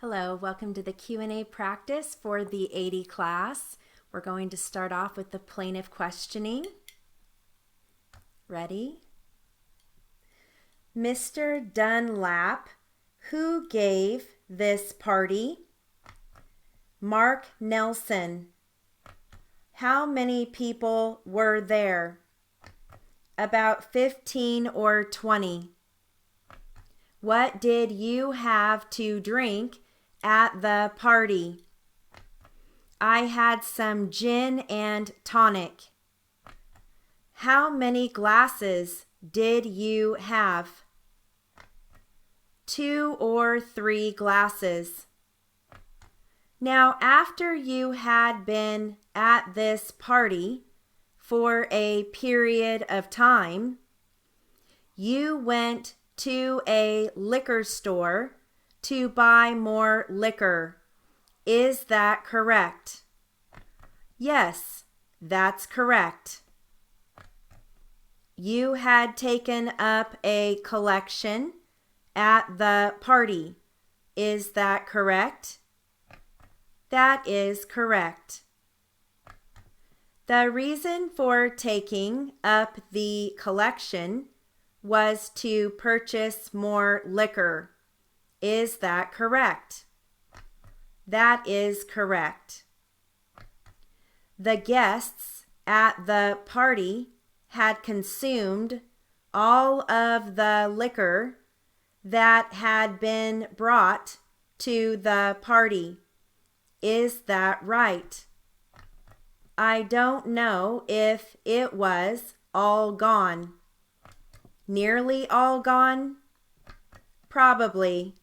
Hello, welcome to the Q&A practice for the 80 class. We're going to start off with the plaintiff questioning. Ready? Mr. Dunlap, who gave this party? Mark Nelson. How many people were there? About 15 or 20. What did you have to drink at the party? I had some gin and tonic. How many glasses did you have? 2 or 3 glasses. Now, after you had been at this party for a period of time, you went to a liquor store to buy more liquor. Is that correct? Yes, that's correct. You had taken up a collection at the party. Is that correct? That is correct. The reason for taking up the collection was to purchase more liquor. Is that correct? That is correct. The guests at the party had consumed all of the liquor that had been brought to the party. Is that right? I don't know if it was all gone. Nearly all gone? Probably.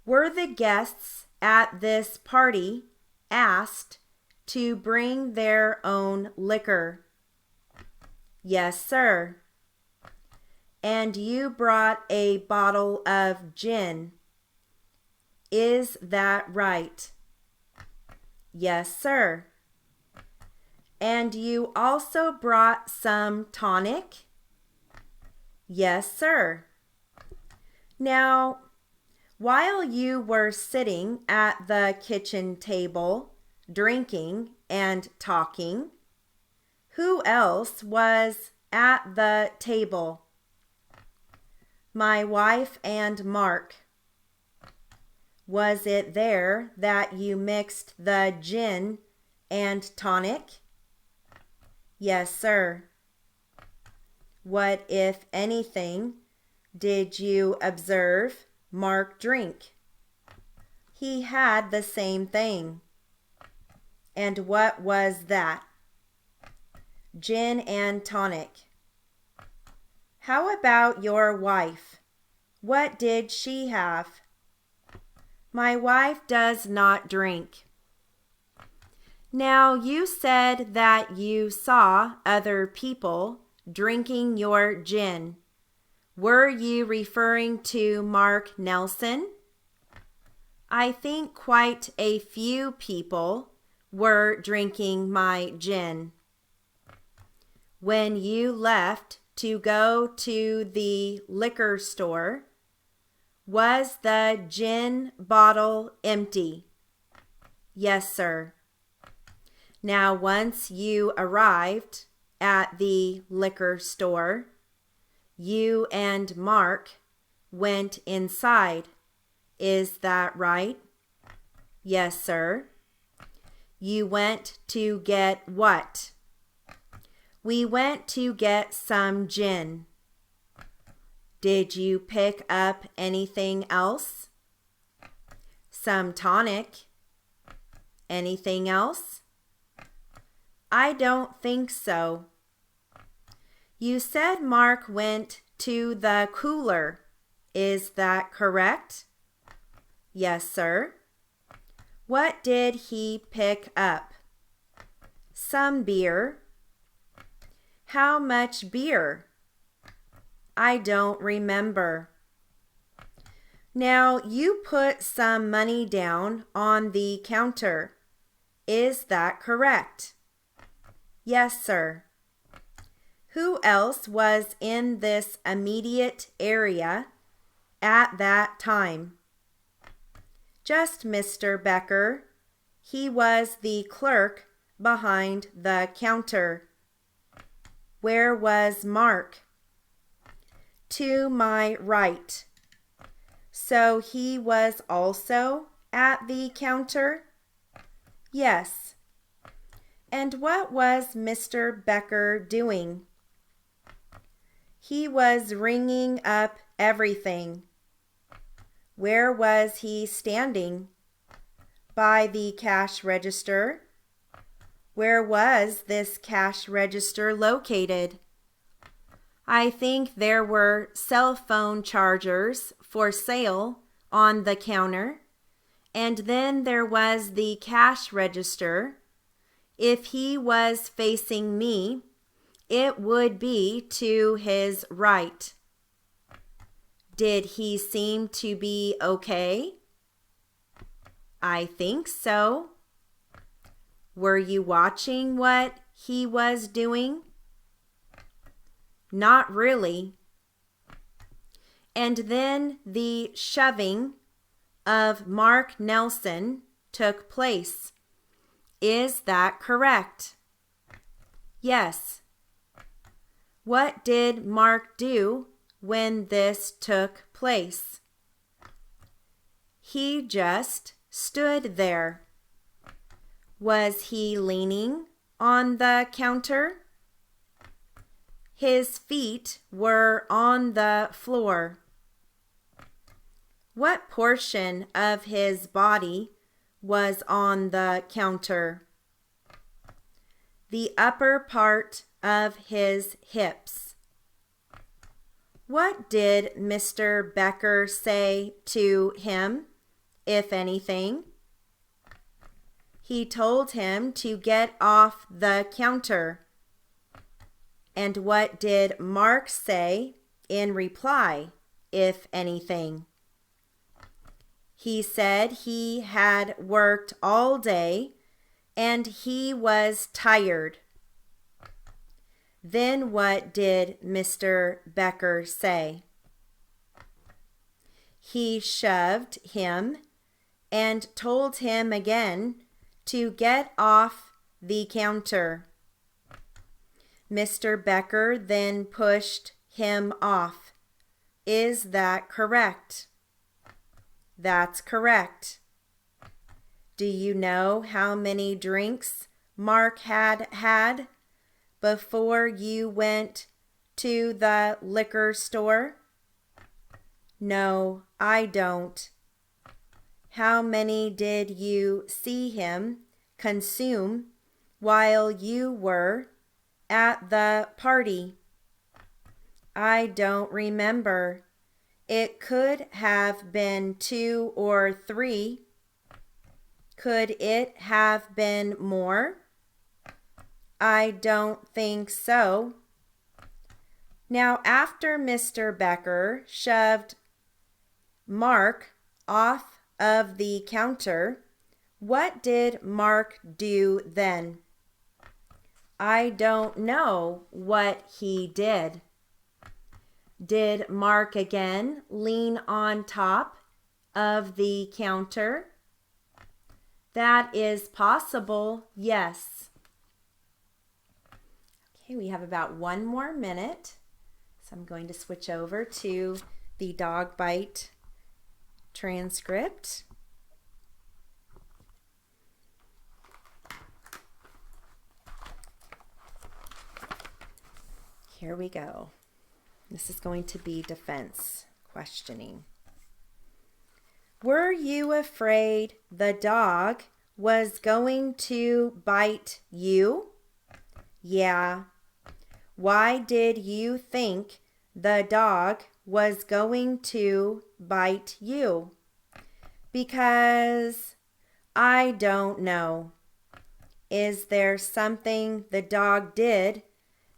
Were the guests at this party asked to bring their own liquor? Yes, sir. And you brought a bottle of gin. Is that right? Yes, sir. And you also brought some tonic? Yes, sir. Now, while you were sitting at the kitchen table, drinking and talking, who else was at the table? My wife and Mark. Was it there that you mixed the gin and tonic? Yes, sir. What, if anything, did you observe Mark drink? He had the same thing. And what was that? Gin and tonic. How about your wife? What did she have? My wife does not drink. Now, you said that you saw other people drinking your gin. Were you referring to Mark Nelson? I think quite a few people were drinking my gin. When you left to go to the liquor store, was the gin bottle empty? Yes, sir. Now, once you arrived at the liquor store, you and Mark went inside. Is that right? Yes, sir. You went to get what? We went to get some gin. Did you pick up anything else? Some tonic. Anything else? I don't think so. You said Mark went to the cooler. Is that correct? Yes, sir. What did he pick up? Some beer. How much beer? I don't remember. Now, you put some money down on the counter. Is that correct? Yes, sir. Who else was in this immediate area at that time? Just Mr. Becker. He was the clerk behind the counter. Where was Mark? To my right. So he was also at the counter? Yes. And what was Mr. Becker doing? He was ringing up everything. Where was he standing? By the cash register. Where was this cash register located? I think there were cell phone chargers for sale on the counter, and then there was the cash register. If he was facing me, it would be to his right. Did he seem to be okay? I think so. Were you watching what he was doing? Not really. And then the shoving of Mark Nelson took place. Is that correct? Yes. What did Mark do when this took place? He just stood there. Was he leaning on the counter? His feet were on the floor. What portion of his body was on the counter? The upper part of his hips. What did Mr. Becker say to him, if anything? He told him to get off the counter. And what did Mark say in reply, if anything? He said he had worked all day and he was tired. Then what did Mr. Becker say? He shoved him and told him again to get off the counter. Mr. Becker then pushed him off. Is that correct? That's correct. Do you know how many drinks Mark had had before you went to the liquor store? No, I don't. How many did you see him consume while you were at the party? I don't remember. It could have been 2 or 3. Could it have been more? I don't think so. Now, after Mr. Becker shoved Mark off of the counter, what did Mark do then? I don't know what he did. Did Mark again lean on top of the counter? That is possible, yes. Okay, we have about 1 more minute. So I'm going to switch over to the dog bite transcript. Here we go. This is going to be defense questioning. Were you afraid the dog was going to bite you? Yeah. Why did you think the dog was going to bite you? Because I don't know. Is there something the dog did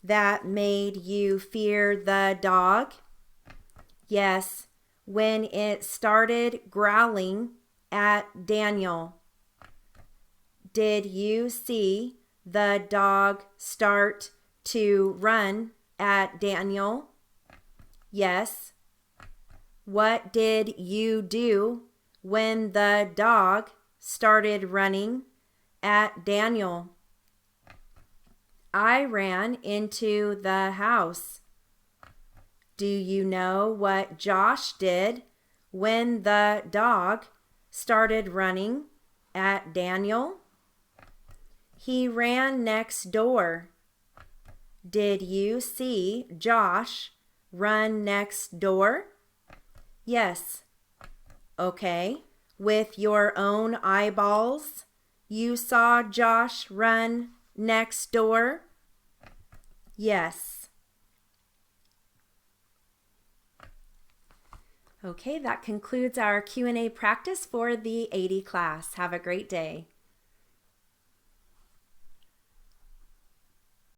that made you fear the dog? Yes, when it started growling at Daniel. Did you see the dog start to run at Daniel? Yes. What did you do when the dog started running at Daniel? I ran into the house. Do you know what Josh did when the dog started running at Daniel? He ran next door. Did you see Josh run next door? Yes. Okay. With your own eyeballs, you saw Josh run next door? Yes. Okay, that concludes our Q&A practice for the 80 class. Have a great day.